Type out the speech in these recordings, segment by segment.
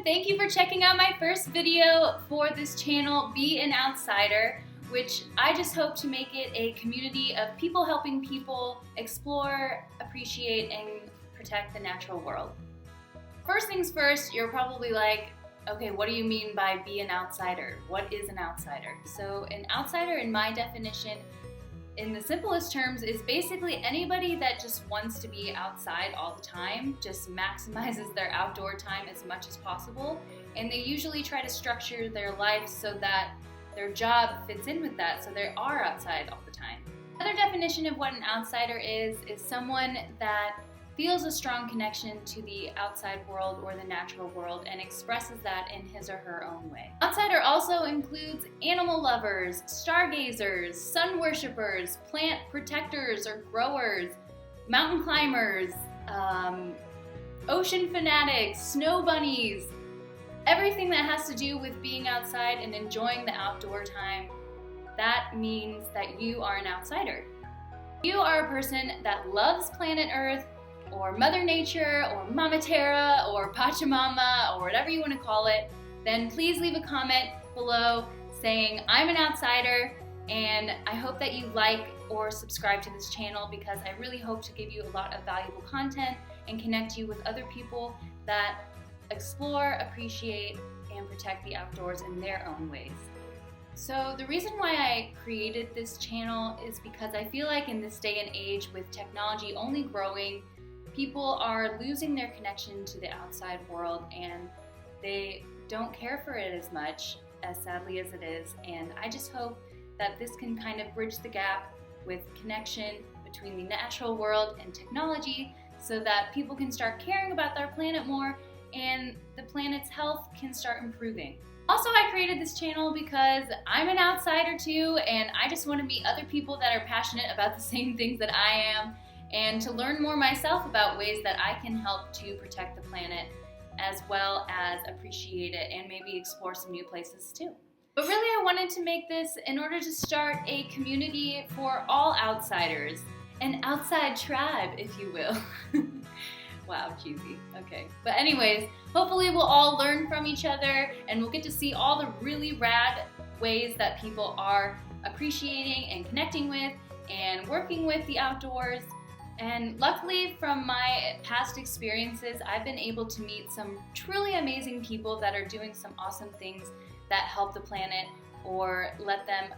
Thank you for checking out my first video for this channel, Be an Outsider, which I just hope to make it a community of people helping people explore, appreciate, and protect the natural world. First things first, you're probably like, okay, what do you mean by be an outsider? What is an outsider? So an outsider, in my definition, in the simplest terms, is basically anybody that just wants to be outside all the time, just maximizes their outdoor time as much as possible, and they usually try to structure their life so that their job fits in with that, so they are outside all the time. Another definition of what an outsider is someone that feels a strong connection to the outside world or the natural world and expresses that in his or her own way. Outsider also includes animal lovers, stargazers, sun worshippers, plant protectors or growers, mountain climbers, ocean fanatics, snow bunnies, everything that has to do with being outside and enjoying the outdoor time. That means that you are an outsider. If you are a person that loves planet Earth, or Mother Nature, or Mama Terra, or Pachamama, or whatever you want to call it, then please leave a comment below saying I'm an outsider, and I hope that you like or subscribe to this channel because I really hope to give you a lot of valuable content and connect you with other people that explore, appreciate, and protect the outdoors in their own ways. So the reason why I created this channel is because I feel like in this day and age with technology only growing, people are losing their connection to the outside world and they don't care for it as much, as sadly as it is. And I just hope that this can kind of bridge the gap with connection between the natural world and technology so that people can start caring about their planet more and the planet's health can start improving. Also, I created this channel because I'm an outsider too, and I just want to meet other people that are passionate about the same things that I am, and to learn more myself about ways that I can help to protect the planet as well as appreciate it and maybe explore some new places too. But really I wanted to make this in order to start a community for all outsiders, an outside tribe, if you will. Wow, cheesy. Okay. But anyways, hopefully we'll all learn from each other and we'll get to see all the really rad ways that people are appreciating and connecting with and working with the outdoors. And luckily, from my past experiences, I've been able to meet some truly amazing people that are doing some awesome things that help the planet or let them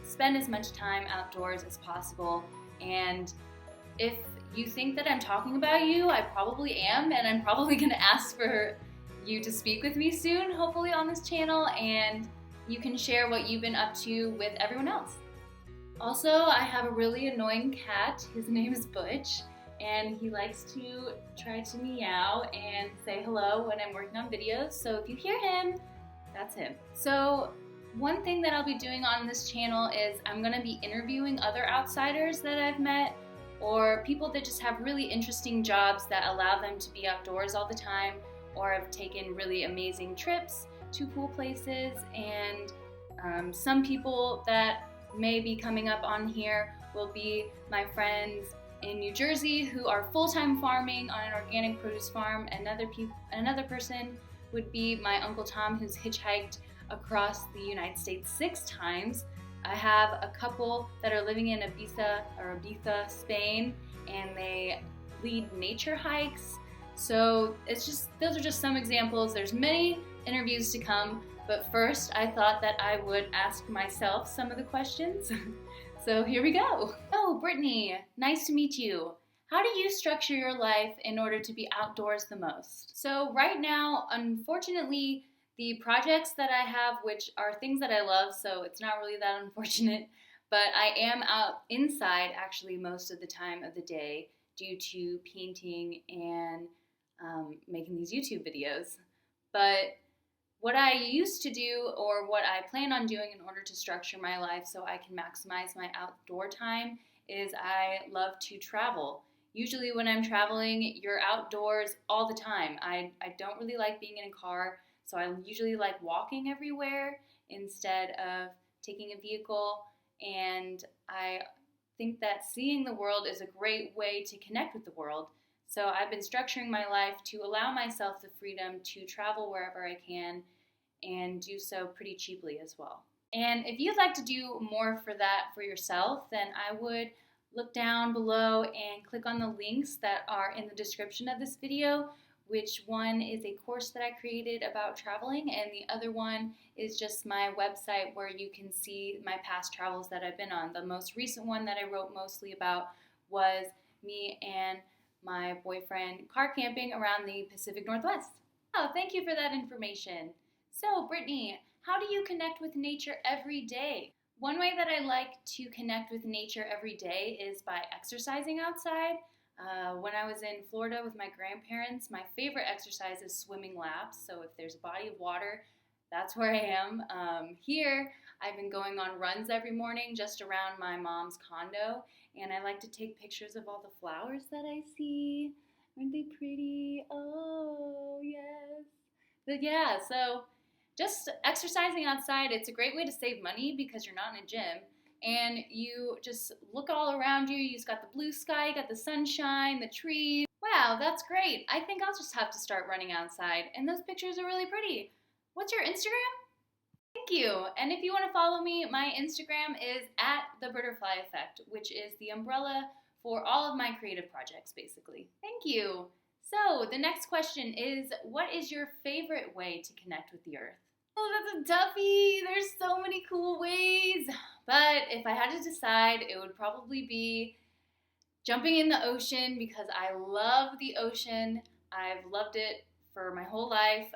spend as much time outdoors as possible. And if you think that I'm talking about you, I probably am, and I'm probably going to ask for you to speak with me soon, hopefully on this channel, and you can share what you've been up to with everyone else. Also, I have a really annoying cat. His name is Butch, and he likes to try to meow and say hello when I'm working on videos, so if you hear him, that's him. So one thing that I'll be doing on this channel is I'm going to be interviewing other outsiders that I've met or people that just have really interesting jobs that allow them to be outdoors all the time or have taken really amazing trips to cool places. And some people that may be coming up on here will be my friends in New Jersey who are full-time farming on an organic produce farm. Another person would be my Uncle Tom, who's hitchhiked across the United States 6 times. I have a couple that are living in Ibiza, Spain, and they lead nature hikes. So those are just some examples. There's many interviews to come, but first I thought that I would ask myself some of the questions. So here we go. Oh, Brittany, nice to meet you. How do you structure your life in order to be outdoors the most? So right now, unfortunately, the projects that I have, which are things that I love, so it's not really that unfortunate, but I am out inside actually most of the time of the day due to painting and making these YouTube videos. But what I used to do, or what I plan on doing in order to structure my life so I can maximize my outdoor time, is I love to travel. Usually when I'm traveling, you're outdoors all the time. I don't really like being in a car, so I usually like walking everywhere instead of taking a vehicle, and I think that seeing the world is a great way to connect with the world. So I've been structuring my life to allow myself the freedom to travel wherever I can and do so pretty cheaply as well. And if you'd like to do more for that for yourself, then I would look down below and click on the links that are in the description of this video, which one is a course that I created about traveling, and the other one is just my website where you can see my past travels that I've been on. The most recent one that I wrote mostly about was me and my boyfriend car camping around the Pacific Northwest. Oh, thank you for that information. So, Brittany, how do you connect with nature every day? One way that I like to connect with nature every day is by exercising outside. When I was in Florida with my grandparents, my favorite exercise is swimming laps. So if there's a body of water, that's where I am. Here, I've been going on runs every morning just around my mom's condo, and I like to take pictures of all the flowers that I see. Aren't they pretty? Oh, yes. But yeah, so just exercising outside, it's a great way to save money because you're not in a gym. And you just look all around you. You've got the blue sky, you got the sunshine, the trees. Wow, that's great. I think I'll just have to start running outside. And those pictures are really pretty. What's your Instagram? Thank you. And if you want to follow me, my Instagram is @thebutterflyeffect, which is the umbrella for all of my creative projects, basically. Thank you. So the next question is, what is your favorite way to connect with the earth? Oh, that's a toughie. There's so many cool ways. But if I had to decide, it would probably be jumping in the ocean because I love the ocean. I've loved it for my whole life.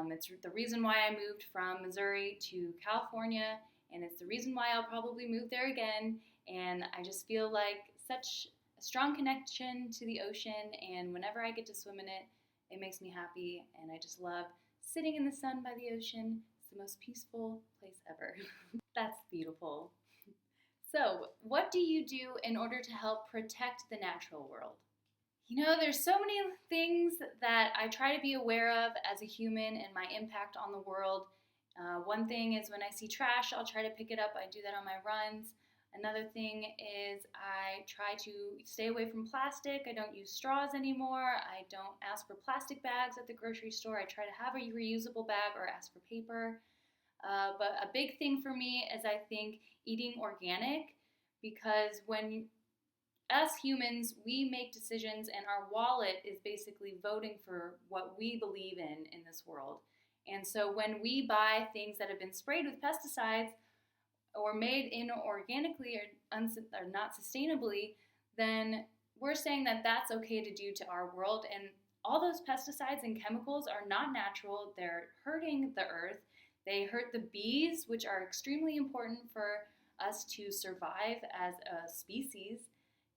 It's the reason why I moved from Missouri to California, and it's the reason why I'll probably move there again. And I just feel like such a strong connection to the ocean, and whenever I get to swim in it, it makes me happy, and I just love sitting in the sun by the ocean. It's the most peaceful place ever. That's beautiful. So, what do you do in order to help protect the natural world? You know, there's so many things that I try to be aware of as a human and my impact on the world. One thing is when I see trash, I'll try to pick it up. I do that on my runs. Another thing is I try to stay away from plastic. I don't use straws anymore. I don't ask for plastic bags at the grocery store. I try to have a reusable bag or ask for paper. But a big thing for me is I think eating organic, because when us humans, we make decisions and our wallet is basically voting for what we believe in this world. And so when we buy things that have been sprayed with pesticides or made inorganically or not sustainably, then we're saying that that's okay to do to our world. And all those pesticides and chemicals are not natural. They're hurting the earth. They hurt the bees, which are extremely important for us to survive as a species,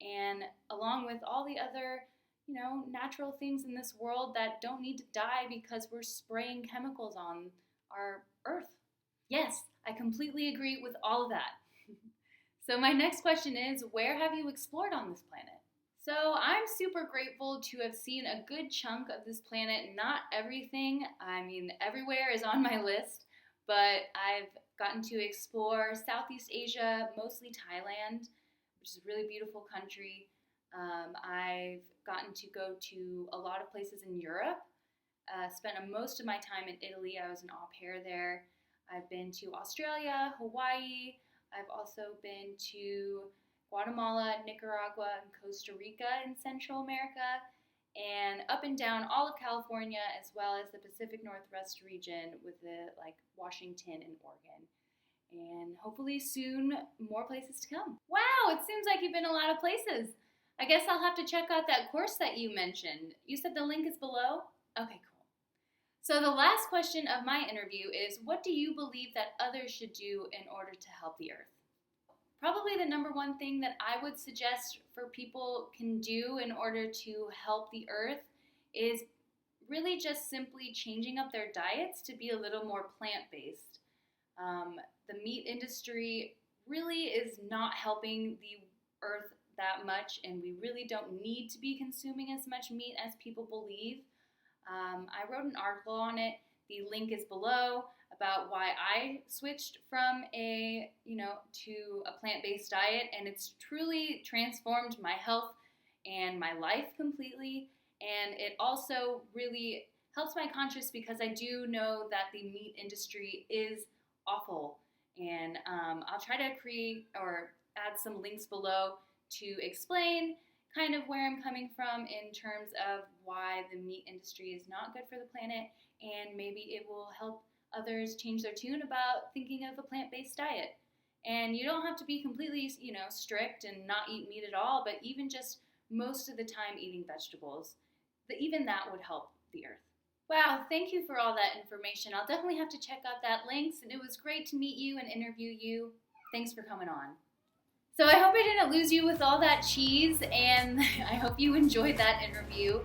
and along with all the other, natural things in this world that don't need to die because we're spraying chemicals on our earth. Yes, I completely agree with all of that. So my next question is, where have you explored on this planet? So I'm super grateful to have seen a good chunk of this planet. Not everything, everywhere is on my list, but I've gotten to explore Southeast Asia, mostly Thailand, which is a really beautiful country. I've gotten to go to a lot of places in Europe. Spent most of my time in Italy. I was an au pair there. I've been to Australia, Hawaii. I've also been to Guatemala, Nicaragua, and Costa Rica in Central America, and up and down all of California, as well as the Pacific Northwest region with Washington and Oregon. And hopefully soon, more places to come. Wow, it seems like you've been a lot of places. I guess I'll have to check out that course that you mentioned. You said the link is below? Okay, cool. So the last question of my interview is, what do you believe that others should do in order to help the earth? Probably the number one thing that I would suggest for people can do in order to help the earth is really just simply changing up their diets to be a little more plant-based. The meat industry really is not helping the earth that much, and we really don't need to be consuming as much meat as people believe. I wrote an article on it. The link is below about why I switched from to a plant-based diet, and it's truly transformed my health and my life completely. And it also really helps my conscience because I do know that the meat industry is awful. And I'll try to create or add some links below to explain kind of where I'm coming from in terms of why the meat industry is not good for the planet, and maybe it will help others change their tune about thinking of a plant-based diet. And you don't have to be completely, strict and not eat meat at all, but even just most of the time eating vegetables, even that would help the earth. Wow, thank you for all that information. I'll definitely have to check out that links, and it was great to meet you and interview you. Thanks for coming on. So I hope I didn't lose you with all that cheese, and I hope you enjoyed that interview.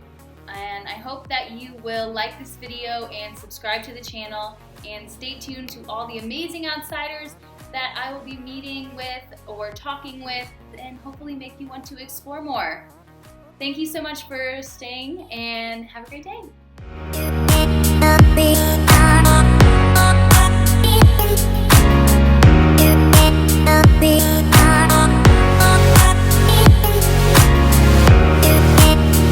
And I hope that you will like this video and subscribe to the channel, and stay tuned to all the amazing outsiders that I will be meeting with or talking with, and hopefully make you want to explore more. Thank you so much for staying, and have a great day.